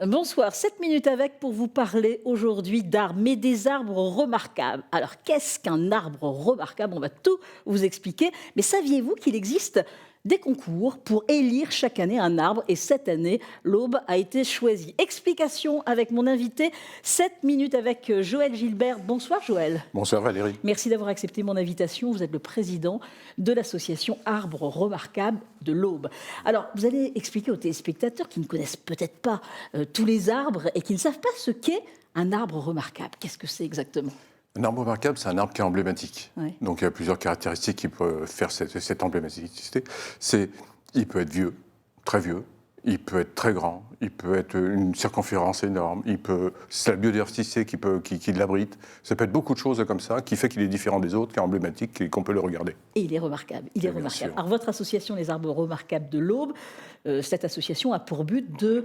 Bonsoir, 7 minutes avec pour vous parler aujourd'hui d'arbres, mais des arbres remarquables. Alors, qu'est-ce qu'un arbre remarquable? On va tout vous expliquer. Mais saviez-vous qu'il existe des concours pour élire chaque année un arbre? Et cette année, l'Aube a été choisie. Explication avec mon invité, 7 minutes avec Joël Gilbert. Bonsoir Joël. Bonsoir Valérie. Merci d'avoir accepté mon invitation. Vous êtes le président de l'association Arbres Remarquables de l'Aube. Alors, vous allez expliquer aux téléspectateurs qui ne connaissent peut-être pas tous les arbres et qui ne savent pas ce qu'est un arbre remarquable. Qu'est-ce que c'est exactement? Un arbre remarquable, c'est un arbre qui est emblématique. Oui. Donc il y a plusieurs caractéristiques qui peuvent faire cette emblématicité. Il peut être vieux, très vieux, il peut être très grand, il peut être une circonférence énorme, c'est la biodiversité qui l'abrite. Ça peut être beaucoup de choses comme ça, qui fait qu'il est différent des autres, qui est emblématique et qu'on peut le regarder. Et il est remarquable, il est remarquable. Sûr. Alors votre association Les Arbres Remarquables de l'Aube, cette association a pour but de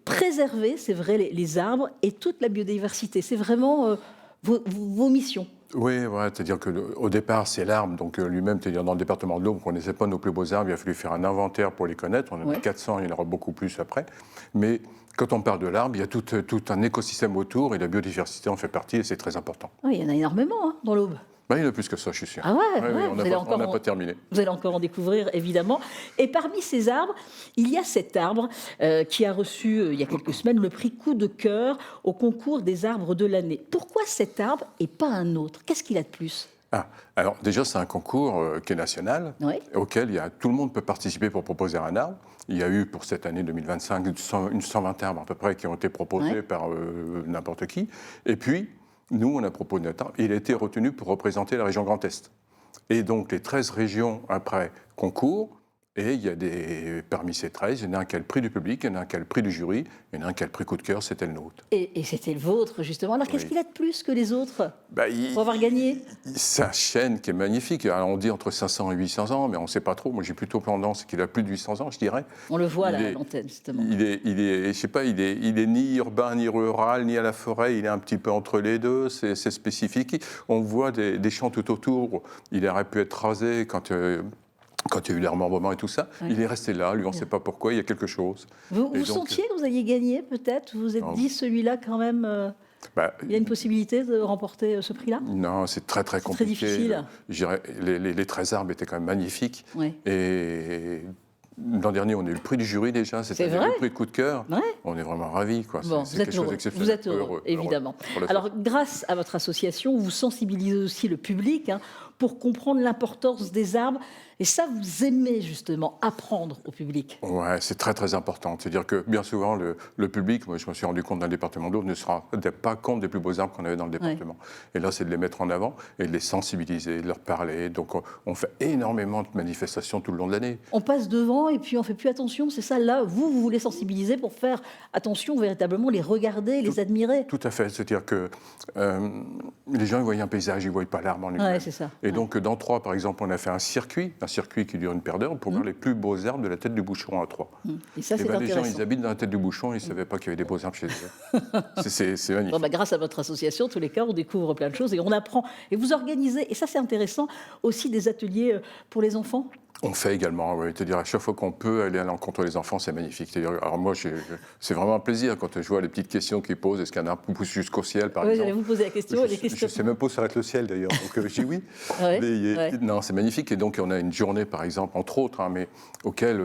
préserver, c'est vrai, les arbres et toute la biodiversité. C'est vraiment vos missions. Oui, voilà, c'est-à-dire qu'au départ, c'est l'arbre, donc lui-même, c'est-à-dire dans le département de l'Aube, on ne connaissait pas nos plus beaux arbres, il a fallu faire un inventaire pour les connaître, on en a 400, il y en aura beaucoup plus après, mais quand on parle de l'arbre, il y a tout un écosystème autour, et la biodiversité en fait partie, et c'est très important. Oui, il y en a énormément dans l'Aube. Ben, il y en a plus que ça, je suis sûr. Ah ouais, oui, on n'a pas terminé. Vous allez encore en découvrir, évidemment. Et parmi ces arbres, il y a cet arbre qui a reçu, il y a quelques semaines, le prix Coup de cœur au concours des arbres de l'année. Pourquoi cet arbre et pas un autre? Qu'est-ce qu'il a de plus? Alors déjà, c'est un concours qui est national, auquel tout le monde peut participer pour proposer un arbre. Il y a eu pour cette année 2025 une 120 arbres à peu près qui ont été proposés par n'importe qui. Et puis, nous, on a proposé notre arbre. Il a été retenu pour représenter la région Grand Est. Et donc, les 13 régions après concours, et il y a parmi ces 13, il y en a un qui a le prix du public, il y en a un qui a le prix du jury, il y en a un qui a le prix coup de cœur, c'était le nôtre. Et c'était le vôtre, justement. Alors, qu'est-ce qu'il a de plus que les autres pour avoir gagné? C'est un chêne qui est magnifique. Alors, on dit entre 500 et 800 ans, mais on ne sait pas trop. Moi, j'ai plutôt tendance qu'il a plus de 800 ans, je dirais. On le voit là, à l'antenne, justement. Je sais pas, il est ni urbain, ni rural, ni à la forêt. Il est un petit peu entre les deux. C'est spécifique. On voit des champs tout autour. Il aurait pu être rasé quand il y a eu l'armement et tout ça. Il est resté là. Lui, on ne sait pas pourquoi. Il y a quelque chose. Vous sentiez que vous alliez gagner, peut-être? Vous vous êtes dit, celui-là, quand même... il y a une possibilité de remporter ce prix-là? Non, c'est très très compliqué. Très difficile. Les 13 arbres étaient quand même magnifiques. Oui. Et l'an dernier, on a eu le prix du jury déjà. C'était le prix de coup de cœur. Ouais. On est vraiment ravis. Quoi. Bon, c'est quelque chose d'exceptionnel. Vous êtes heureux, évidemment. Alors, grâce à votre association, vous sensibilisez aussi le public pour comprendre l'importance des arbres. Et ça, vous aimez justement apprendre au public. Ouais, c'est très très important. C'est-à-dire que bien souvent, le public, moi je me suis rendu compte dans le département d'Aube, ne se rend pas compte des plus beaux arbres qu'on avait dans le département. Et là, c'est de les mettre en avant et de les sensibiliser, de leur parler. Donc on fait énormément de manifestations tout le long de l'année. On passe devant et puis on ne fait plus attention. C'est ça, là, vous voulez sensibiliser pour faire attention, véritablement les regarder, les admirer. Tout à fait. C'est-à-dire que les gens ils voient un paysage, ils ne voient pas l'arbre en lui-même. Ouais, c'est ça. Et donc dans Troyes, par exemple, on a fait un circuit qui dure une paire d'heures pour voir les plus beaux arbres de la tête du boucheron à Troyes. Et ça, c'est les gens, ils habitent dans la tête du boucheron, ils ne savaient pas qu'il y avait des beaux arbres chez eux. C'est magnifique. Bon, grâce à votre association, en tous les cas, on découvre plein de choses et on apprend. Et vous organisez, et ça c'est intéressant, aussi des ateliers pour les enfants? On fait également, oui. C'est-à-dire à chaque fois qu'on peut aller à l'encontre des enfants, c'est magnifique. Alors moi, c'est vraiment un plaisir quand je vois les petites questions qu'ils posent. Est-ce qu'un arbre pousse jusqu'au ciel, par exemple? J'allais vous poser la question. Je ne sais même pas où s'arrête le ciel, d'ailleurs. Donc je dis oui. Non, c'est magnifique. Et donc on a une journée, par exemple, entre autres, mais auquel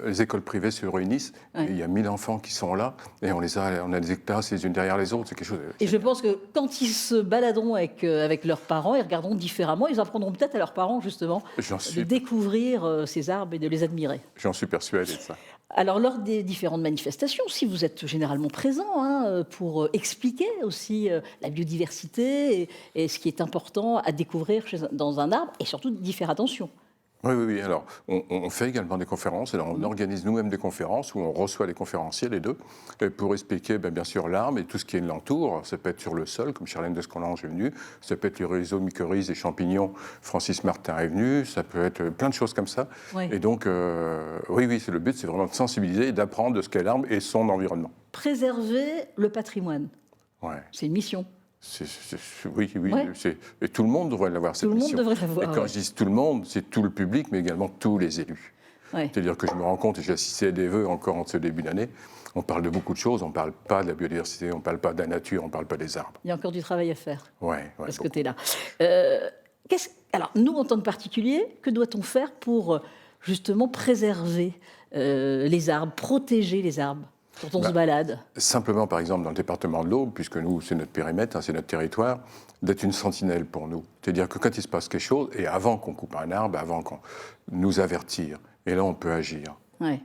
les écoles privées se réunissent. Et il y a 1000 enfants qui sont là. Et on a des classes les unes derrière les autres. C'est quelque chose. Et je pense que quand ils se baladeront avec leurs parents, ils regarderont différemment. Ils apprendront peut-être à leurs parents, justement, de découvrir ces arbres et de les admirer. J'en suis persuadé de ça. Alors, lors des différentes manifestations, si vous êtes généralement présent pour expliquer aussi la biodiversité et ce qui est important à découvrir dans un arbre et surtout d'y faire attention. Oui. Alors, on fait également des conférences. Alors, on organise nous-mêmes des conférences où on reçoit les conférenciers, les deux, pour expliquer, bien sûr, l'arbre et tout ce qui l'entoure. Ça peut être sur le sol, comme Charlène Descolange est venue. Ça peut être les réseaux mycorhizes et champignons. Francis Martin est venu. Ça peut être plein de choses comme ça. Oui. Et donc, oui, c'est le but, c'est vraiment de sensibiliser et d'apprendre de ce qu'est l'arbre et son environnement. Préserver le patrimoine. Ouais. C'est une mission. Oui, et tout le monde devrait l'avoir, cette mission. Tout le monde devrait l'avoir. Et quand je dis tout le monde, c'est tout le public, mais également tous les élus. C'est-à-dire que je me rends compte, et j'ai assisté à des vœux encore en ce début d'année, On parle de beaucoup de choses, on ne parle pas de la biodiversité, on ne parle pas de la nature, on ne parle pas des arbres. Il y a encore du travail à faire à ce côté-là. Alors, nous, en tant que particuliers, que doit-on faire pour justement préserver les arbres, protéger les arbres quand on se balade? Simplement, par exemple, dans le département de l'Aube, puisque nous, c'est notre périmètre, c'est notre territoire, d'être une sentinelle pour nous. C'est-à-dire que quand il se passe quelque chose, et avant qu'on coupe un arbre, avant qu'on nous avertir, et là, on peut agir. Ouais.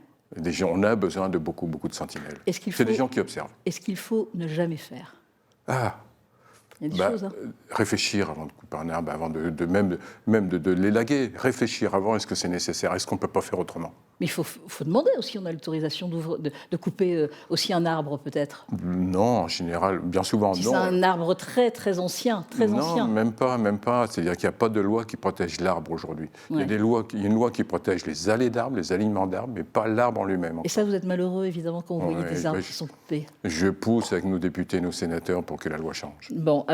On a besoin de beaucoup de sentinelles. C'est des gens qui observent. Est-ce qu'il faut ne jamais faire? Il y a des choses, réfléchir avant de couper un arbre, avant même de l'élaguer. Réfléchir avant, est-ce que c'est nécessaire? Est-ce qu'on ne peut pas faire autrement? Mais il faut demander aussi, on a l'autorisation de couper aussi un arbre, peut-être? Non, en général, bien souvent, non. C'est un arbre très ancien, Non, même pas. C'est-à-dire qu'il n'y a pas de loi qui protège l'arbre aujourd'hui. Il y a une loi qui protège les allées d'arbres, les alignements d'arbres, mais pas l'arbre en lui-même. Et ça, vous êtes malheureux, évidemment, quand vous voyez des arbres qui sont coupés. Je pousse avec nos députés, nos sénateurs, pour que la loi change. Bon,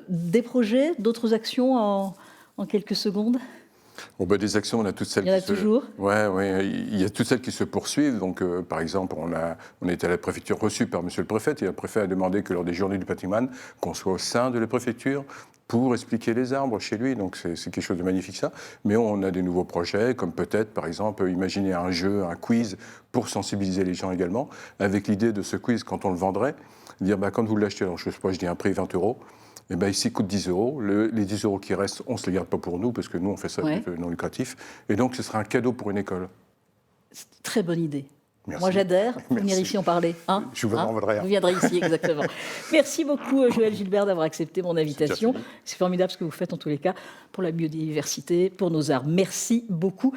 des projets, d'autres actions en quelques secondes? Des actions, on a toutes celles il y en a toujours. Il y a toutes celles qui se poursuivent. Donc, par exemple, on était à la préfecture reçu par monsieur le préfet, et le préfet a demandé que lors des journées du patrimoine, qu'on soit au sein de la préfecture pour expliquer les arbres chez lui. Donc, c'est quelque chose de magnifique, ça. Mais on a des nouveaux projets, comme peut-être, par exemple, imaginer un jeu, un quiz, pour sensibiliser les gens également, avec l'idée de ce quiz, quand on le vendrait, dire, quand vous l'achetez, alors je sais pas, je dis un prix 20 €, ici, coûte 10 €. Les 10 € qui restent, on ne se les garde pas pour nous, parce que nous, on fait ça non lucratif. Et donc, ce sera un cadeau pour une école. C'est une très bonne idée. Merci. Moi, j'adhère. Vous venir ici en parler. Je vous en voudrais. Vous viendrez ici, exactement. Merci beaucoup, Joël Gilbert, d'avoir accepté mon invitation. C'est formidable ce que vous faites, en tous les cas, pour la biodiversité, pour nos arbres. Merci beaucoup.